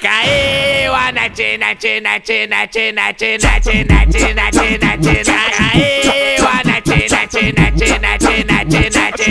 Caiu a net, net, net, net, net, net, net, net, net, caiu a net, net, net, net, net, net, net, net,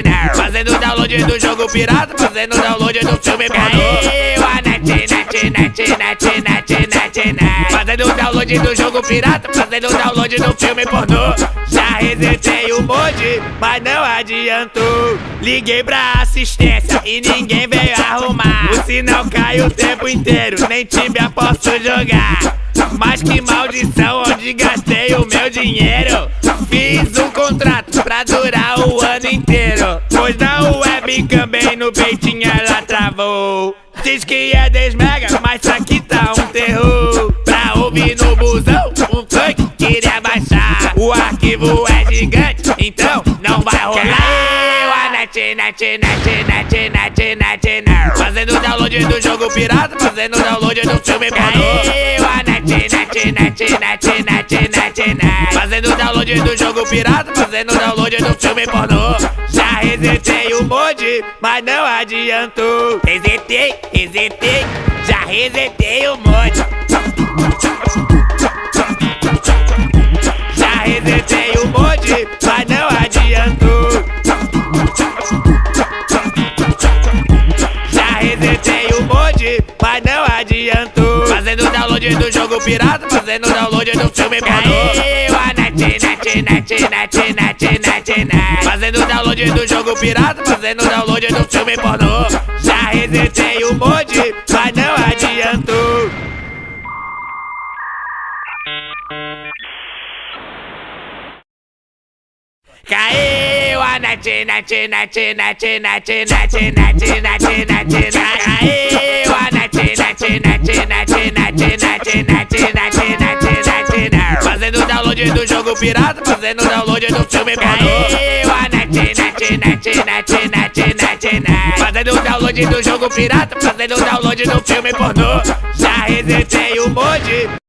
net, fazendo download do jogo pirata, fazendo download do filme pornô. Caiu a net, net, net, net, net, net, net, fazendo download do jogo pirata, fazendo download do filme pornô. Já resetei o mod, mas não adiantou. Liguei pra assistência e ninguém veio arrumar. O sinal cai o tempo inteiro, nem Tibia posso jogar. Mas que maldição, onde gastei o meu dinheiro. Fiz um contrato pra durar o ano inteiro, pois na webcam bem no peitinho ela travou. Diz que é 10 mega, mas isso aqui tá um terror. Pra ouvir no busão, um funk queria baixar. O arquivo é gigante, então não vai rolar. Caiu a net, net, net, net, net, net, net, fazendo download do jogo pirata, fazendo download do filme pornô. Caiu a net, net, net, net, net, net, net, fazendo download do jogo pirata, fazendo download do filme pornô. Já resetei o mod, mas não adiantou. Resetei, resetei, já resetei o mod. Já resetei o mod, mas não adiantou. Já resetei o mod, mas não adiantou. Fazendo download do jogo pirata, fazendo download do filme pornô. Caiu a net, net, net, net, net, net, net, fazendo download do jogo pirata, fazendo download do filme pornô. Já resetei o mod, mas não adiantou. Caiu a net, net, net, net, net, net, net, net, net, caiu a net, net, net, net, net, net, net, net, fazendo download do jogo pirata, fazendo download do filme pornô. Caiu a net, net, net, net, net, net, net, fazendo download do jogo pirata, fazendo download do filme pornô. Já resetei o mod.